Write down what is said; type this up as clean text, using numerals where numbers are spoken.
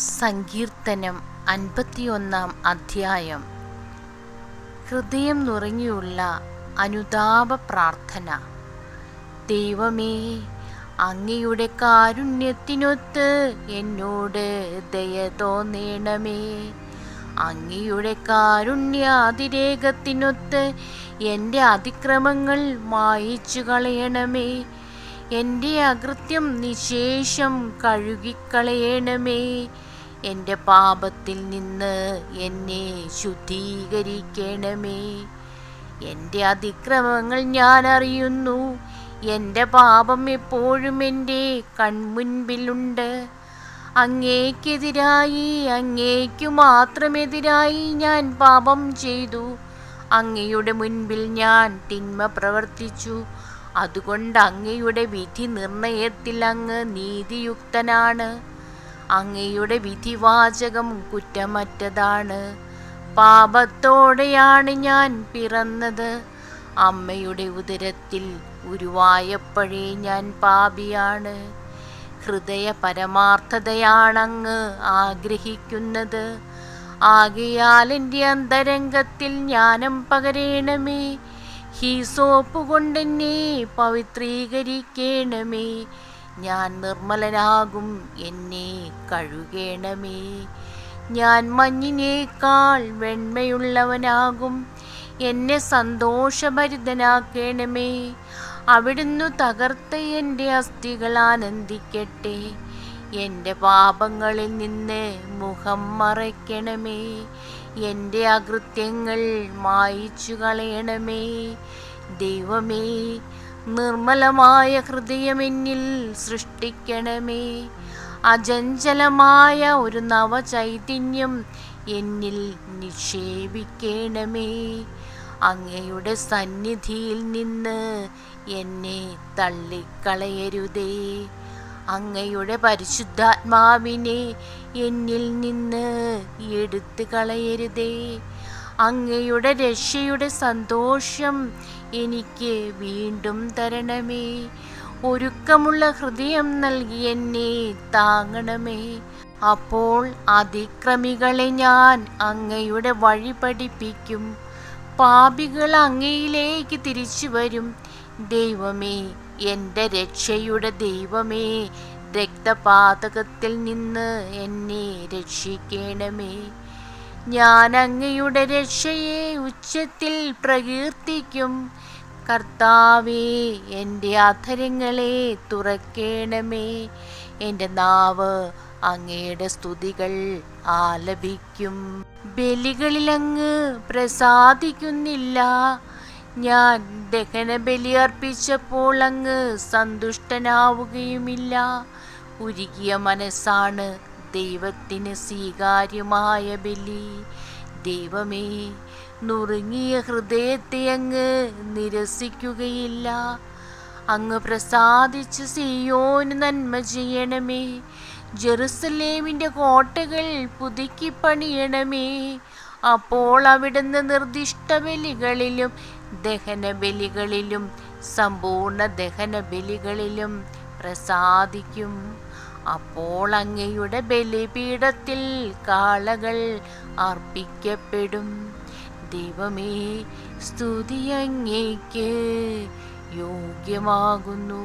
സങ്കീർത്തനം 51 അധ്യായം. ഹൃദയം നുറങ്ങിയുള്ള അനുതാപ പ്രാർത്ഥന. ദൈവമേ, അങ്ങയുടെ കാരുണ്യത്തിനൊത്ത് എന്നോട് ദയ തോന്നണമേ. അങ്ങയുടെ കാരുണ്യാതിരേകത്തിനൊത്ത് എൻ്റെ അതിക്രമങ്ങൾ മായിച്ചു കളയണമേ. എൻ്റെ അകൃത്യം നിശേഷം കഴുകിക്കളയണമേ. എൻ്റെ പാപത്തിൽ നിന്ന് എന്നെ ശുദ്ധീകരിക്കണമേ. എൻ്റെ അതിക്രമങ്ങൾ ഞാൻ അറിയുന്നു. എൻ്റെ പാപം എപ്പോഴും എൻ്റെ കൺമുൻപിലുണ്ട്. അങ്ങേക്കെതിരായി, അങ്ങേക്കു മാത്രമെതിരായി ഞാൻ പാപം ചെയ്തു. അങ്ങയുടെ മുൻപിൽ ഞാൻ തിന്മ പ്രവർത്തിച്ചു. അതുകൊണ്ട് അങ്ങയുടെ വിധി നിർണയത്തിൽ അങ്ങ് നീതിയുക്തനാണ്. അങ്ങയുടെ വിധിവാചകം കുറ്റമറ്റതാണ്. പാപത്തോടെയാണ് ഞാൻ പിറന്നത്. അമ്മയുടെ ഉദരത്തിൽ ഉരുവായപ്പോഴേ ഞാൻ പാപിയാണ്. ഹൃദയ പരമാർത്ഥതയാണങ്ങ് ആഗ്രഹിക്കുന്നത്. ആകയാൽ എൻ്റെ അന്തരംഗത്തിൽ ജ്ഞാനം പകരണമേ. ഹീസോപ്പ് കൊണ്ടെന്നെ പവിത്രീകരിക്കണമേ. ഞാൻ നിർമ്മലനാകും, എന്നെ കഴുകണമേ. ഞാൻ മഞ്ഞിനേക്കാൾ വെണ്മയുള്ളവനാകും. എന്നെ സന്തോഷഭരിതനാക്കണമേ. അവിടുന്ന് തകർത്ത എൻ്റെ അസ്ഥികൾ ആനന്ദിക്കട്ടെ. എൻ്റെ പാപങ്ങളിൽ നിന്ന് മുഖം മറയ്ക്കണമേ. എൻ്റെ അകൃത്യങ്ങൾ മായിച്ചു കളയണമേ. ദൈവമേ, നിർമ്മലമായ ഹൃദയം എന്നിൽ സൃഷ്ടിക്കണമേ. അചഞ്ചലമായ ഒരു നവചൈതന്യം എന്നിൽ നിക്ഷേപിക്കണമേ. അങ്ങയുടെ സന്നിധിയിൽ നിന്ന് എന്നെ തള്ളിക്കളയരുതേ. അങ്ങയുടെ പരിശുദ്ധാത്മാവിനെ എന്നിൽ നിന്ന് എടുത്തു കളയരുതേ. അങ്ങയുടെ രക്ഷയുടെ സന്തോഷം എനിക്ക് വീണ്ടും തരണമേ. ഒരുക്കമുള്ള ഹൃദയം നൽകി എന്നെ താങ്ങണമേ. അപ്പോൾ അതിക്രമികളെ ഞാൻ അങ്ങയുടെ വഴി പഠിപ്പിക്കും. പാപികൾ അങ്ങയിലേക്ക് തിരിച്ചു വരും. ദൈവമേ, എൻ്റെ രക്ഷയുടെ ദൈവമേ, രക്തപാതകത്തിൽ നിന്ന് എന്നെ രക്ഷിക്കണമേ. ഞാൻ അങ്ങയുടെ രക്ഷയെ ഉച്ചത്തിൽ പ്രകീർത്തിക്കും. കർത്താവേ, എൻ്റെ അധരങ്ങളെ തുറക്കണമേ. എൻ്റെ നാവ് അങ്ങയുടെ സ്തുതികൾ ആലപിക്കും. ബലികളിൽ അങ്ങ് പ്രസാദിക്കുന്നില്ല. ഞാൻ ദഹനബലി അർപ്പിച്ചപ്പോൾ അങ്ങ് സന്തുഷ്ടനാവുകയുമില്ല. ഉരുകിയ മനസ്സാണ് ദൈവത്തിന് സ്വീകാര്യമായ ബലി. ദൈവമേ, നുറുങ്ങിയ ഹൃദയത്തെ അങ്ങ് നിരസിക്കുകയില്ല. അങ്ങ് പ്രസാദിച്ച് സിയോന് നന്മ ചെയ്യണമേ. ജെറുസലേമിൻ്റെ കോട്ടകൾ പുതുക്കി പണിയണമേ. അപ്പോൾ അവിടുന്ന് നിർദ്ദിഷ്ട ബലികളിലും ദഹനബലികളിലും സമ്പൂർണ്ണ ദഹനബലികളിലും പ്രസാദിക്കും. അപ്പോൾ അങ്ങയുടെ ബലിപീഠത്തിൽ കാളകൾ അർപ്പിക്കപ്പെടും. ദൈവമേ, സ്തുതി അങ്ങേക്ക് യോഗ്യമാകുന്നു.